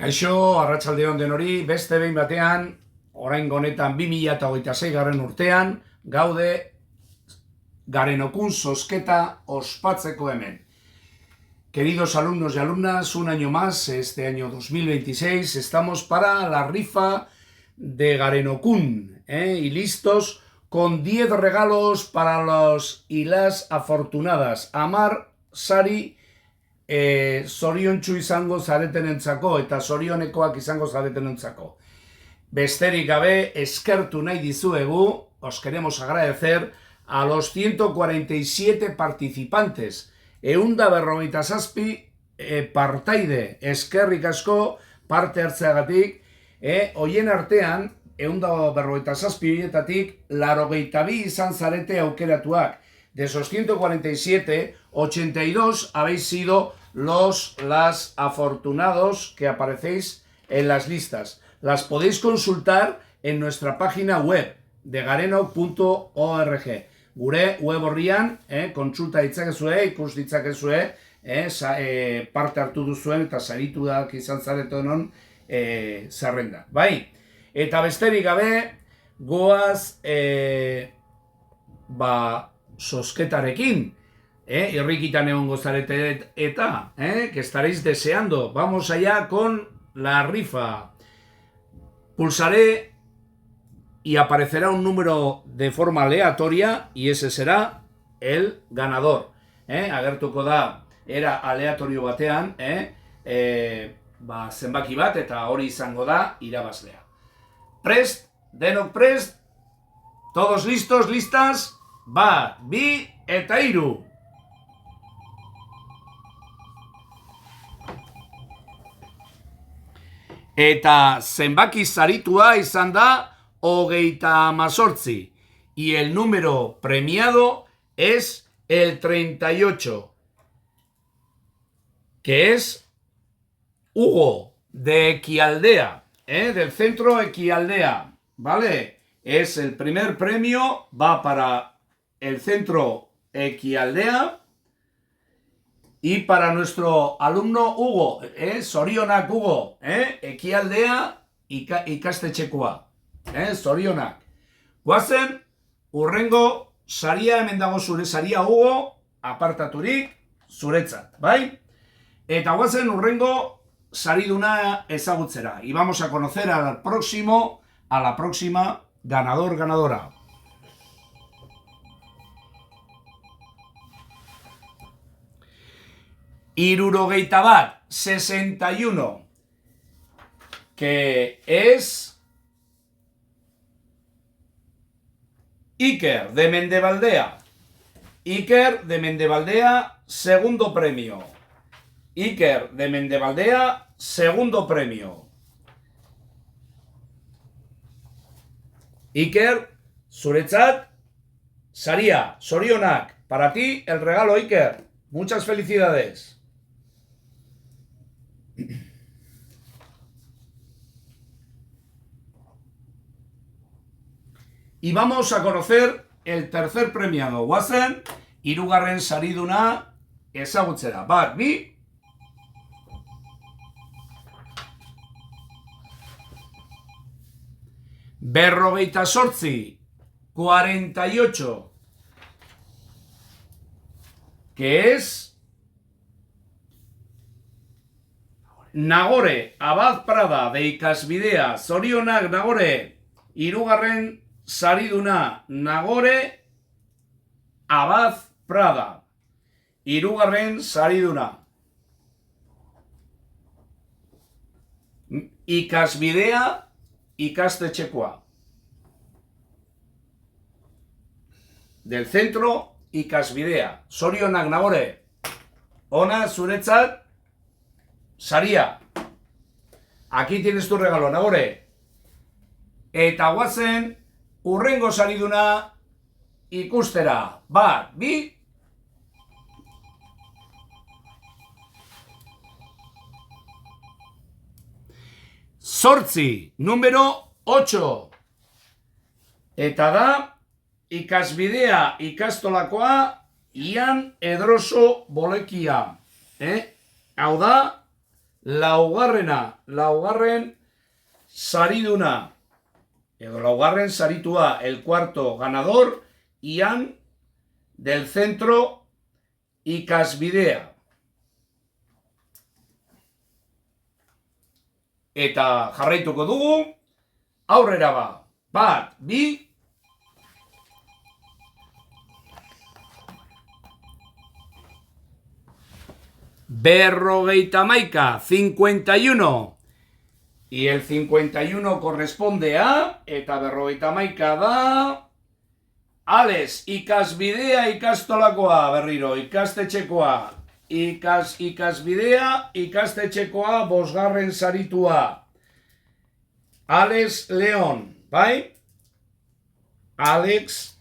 Kaixo, arratsalde on denori, beste behin batean, oraingo honetan 2026 garren urtean, gaude Garenokun zozketa ospatzeko hemen. Queridos alumnos y alumnas, un año más, este año 2026, estamos para la rifa de Garenokun, y listos con 10 regalos para los y las afortunadas. Amar, Sari, zoriontsu izango zaretenentzako eta zorionekoak izango zaretenentzako. Besterik gabe, eskertu nahi dizuegu, os queremos agradecer a los 147 participantes. 157 partaide, eskerrik asko parte hartzeagatik, hoien artean, 157 horietatik, 82 izan zarete aukeratuak. De esos 147, 82 habéis sido las afortunados que aparecéis en las listas. Las podéis consultar en nuestra página web de garenok.org. Gure web horrian, kontsulta ditzakezue, ikus ditzakezue, parte hartu duzuen eta sarituak izan zareten zerrenda. Bai, eta besterik gabe, goaz, zozketarekin, irrikitan egongo zarete eta, que estaréis deseando. Vamos allá con la rifa. Pulsaré y aparecerá un número de forma aleatoria y ese será el ganador. Agertuko da, era aleatorio batean, zenbaki bat eta hori izango da irabazlea. Prest, denok prest, todos listos, listas? Bat, bi eta hiru. Eta zenbaki saritua izan da 38. Y el número premiado es el 38. Que es Hugo, de Ekialdea, del centro Ekialdea. ¿Vale? Es el primer premio, va para el centro Ekialdea y para nuestro alumno Hugo, zorionak Hugo, Ekialdea ikastetxekoa, zorionak. Guazen, urrengo saria, hemen dago zure saria Hugo, apartaturik zuretzat, bai? Eta guazen urrengo sariduna ezagutzera. Y vamos a conocer a la próxima ganador, ganadora. Hirurogeita bat, 61, que es Iker de Mendebaldea. Iker de Mendebaldea, segundo premio. Iker de Mendebaldea, segundo premio. Iker, zuretzat, saria, zorionak. Para ti, el regalo, Iker. Muchas felicidades. Y vamos a conocer el tercer premiado. Guazen, hirugarren sariduna ezagutzera. Bat, bi. Berrogeita zortzi, 48. Que es Nagore Abad Prada de Ikasbidea. Zorionak Nagore, hirugarren sariduna. Nagore Abad Prada, hirugarren sariduna. Ikasbidea ikastetxekoa. Del centro Ikasbidea. Zorionak Nagore. Ona zuretzat saria. Aquí tienes tu regalo, Nagore. Eta guazen urrengo sariduna ikustera. Bat, bi. Zortzi, número 8. Eta da Ikasbidea ikastolakoa Ian Edroso Bolekia. Hau da laugarren sariduna, edo laugarren saritua, el cuarto ganador, Ian, del centro Ikasbidea. Eta jarraituko dugu, aurrera ba. Bat, bi, berrogeita hamaika, 51. Y el 51 corresponde a, eta berrogeita hamaika da, Alex, ikasbidea ikastolakoa, berriro, ikastetxekoa, ikasbidea ikastetxekoa, bosgarren saritua. Alex León, bai? Alex,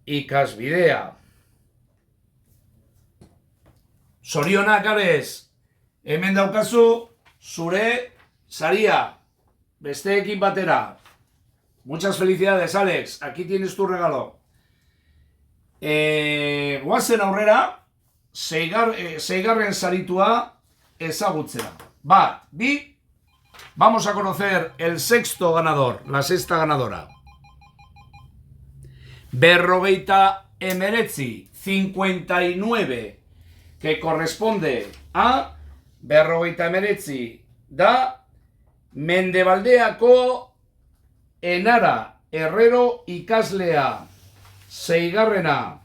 ikasbidea. Zorionak, Alex, hemen daukazu zure saria, besteekin batera. Muchas felicidades, Alex, aquí tienes tu regalo. Guazen aurrera, seigarren saritua ezagutzera. Bat, bi, vamos a conocer el sexto ganador, la sexta ganadora. Berrogeita emeretzi, 59, que corresponde a berrogeita emeretzi da Mendebaldeako Enara Herrero ikaslea, seigarrena.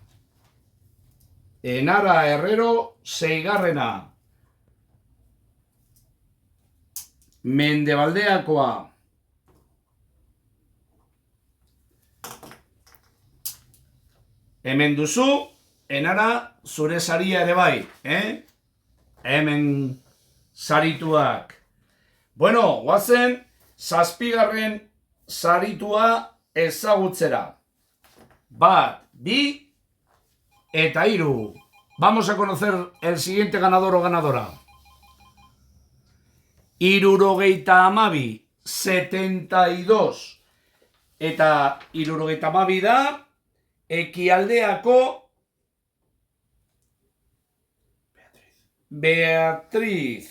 Enara Herrero, seigarrena. Mendebaldeakoa. Hemen duzu, Enara, zure saria ere bai, Hemen sarituak. Bueno, guazen, zazpigarren saritua ezagutzera. Bat, bi, eta hiru. Vamos a conocer el siguiente ganador o ganadora. Hirurogeita hamabi, 72. Eta hirurogeita hamabi da, Ekialdeako Beatriz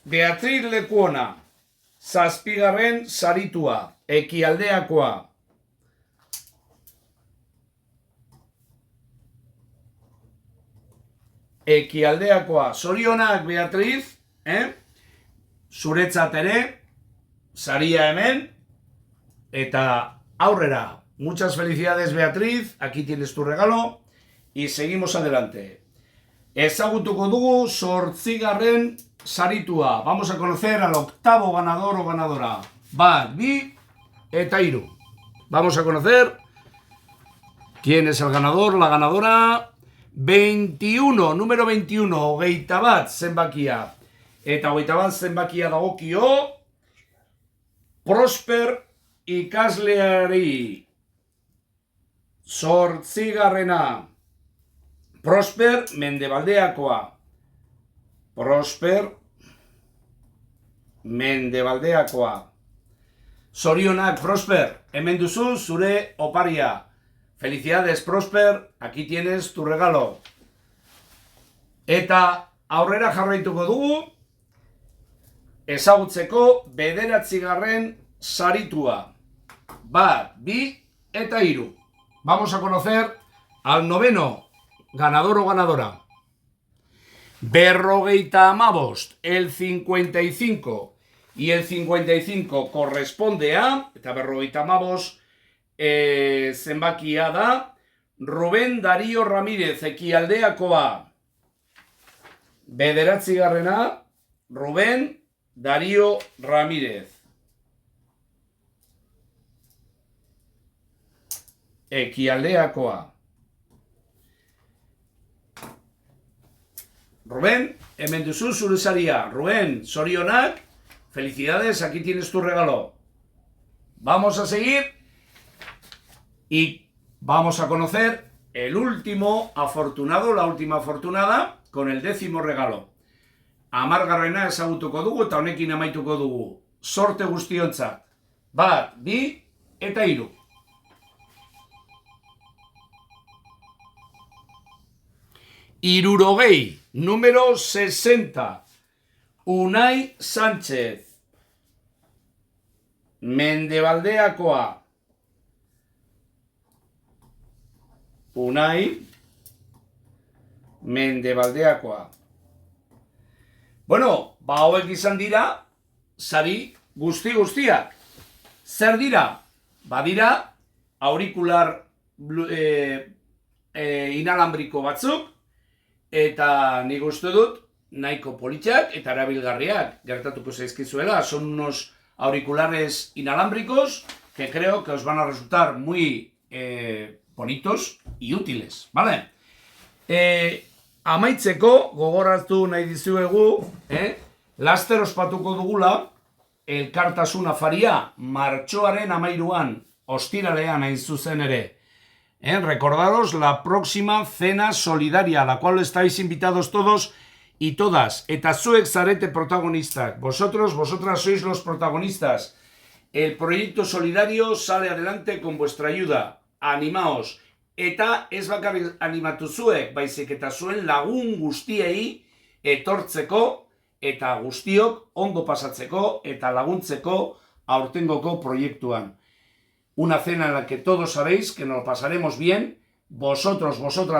Lekuona, zazpigarren saritua, Ekialdeakoa. Ekialdeakoa. Zorionak, Beatriz, zuretzat ere, saria hemen, eta aurrera. Muchas felicidades, Beatriz, aquí tienes tu regalo, y seguimos adelante. Ezagutuko dugu zortzigarren saritua. Vamos a conocer al octavo ganador o ganadora. Bat, bi, eta hiru. Vamos a conocer quién es el ganador, la ganadora. 21, número 21, hogeita bat zenbakia. Eta hogeita bat zenbakia dagokio Prosper ikasleari. Zortzigarrena. Prosper Mendebaldeakoa. Prosper Mendebaldeakoa. Zorionak, Prosper, hemen duzu zure oparia. Felicidades, Prosper, aquí tienes tu regalo. Eta aurrera jarraituko dugu, ezagutzeko bederatzigarren saritua. Bat, bi, eta hiru. Vamos a conocer al noveno ganador o ganadora. Berrogeita hamabost, el 55. Y el 55 corresponde a, eta berrogeita hamabost, zenbakia da, Rubén Darío Ramírez, Ekialdeakoa. Bederatzigarrena, Rubén Darío Ramírez. Ekialdeakoa. Rubén, hemen duzu zure saria. Rubén, zorionak, felicidades, aquí tienes tu regalo. Vamos a seguir y vamos a conocer el último afortunado, la última afortunada, con el 10º regalo. Hamargarrena ezagutuko dugu eta honekin amaituko dugu. Sorte guztiontzat. Bat, bi, eta hiru. Hirurogei, número 60. Unai Sánchez. Mendebaldeakoa. Unai Mendebaldeakoa. Bueno, hauek izan dira, sari guztiak. Zer dira? Badira, aurikular inalambriko batzuk, eta nik uste dut, nahiko politxak eta erabilgarriak gertatuko zaizkizuela. Son unos auriculares inalámbricos que creo que os van a resultar muy bonitos y útiles, ¿vale? Amaitzeko, gogoratu nahi dizuegu, laster ospatuko dugula, elkartasun afaria martxoaren 13an, ostiralean hain zuzen ere. Recordaros la próxima cena solidaria, a la cual estáis invitados todos y todas. Eta zuek zarete protagonistas. Vosotras sois los protagonistas. El proyecto solidario sale adelante con vuestra ayuda. Animaos. Eta ez bakarrik animatu zuek, baizik eta zuen lagun guztiei etortzeko eta guztiok ondo pasatzeko eta laguntzeko aurtengoko proiektuan. Una cena en la que todos sabéis que nos lo pasaremos bien. Vosotras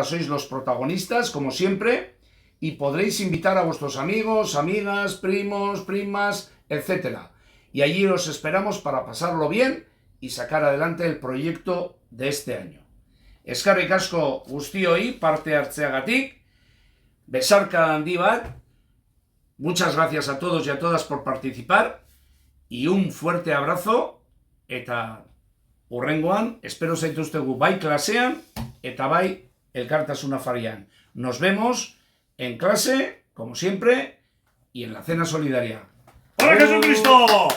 sois los protagonistas, como siempre, y podréis invitar a vuestros amigos, amigas, primos, primas, etc. Y allí os esperamos para pasarlo bien y sacar adelante el proyecto de este año. Eskerrik asko guztioi parte hartzeagatik, besarka handi bat, muchas gracias a todos y a todas por participar, y un fuerte abrazo, eta hurrengoan, espero zaituztegu bai klasean, eta bai elkartasun afarian. Nos vemos en clase, como siempre, y en la cena solidaria. ¡Hola Jesucristo!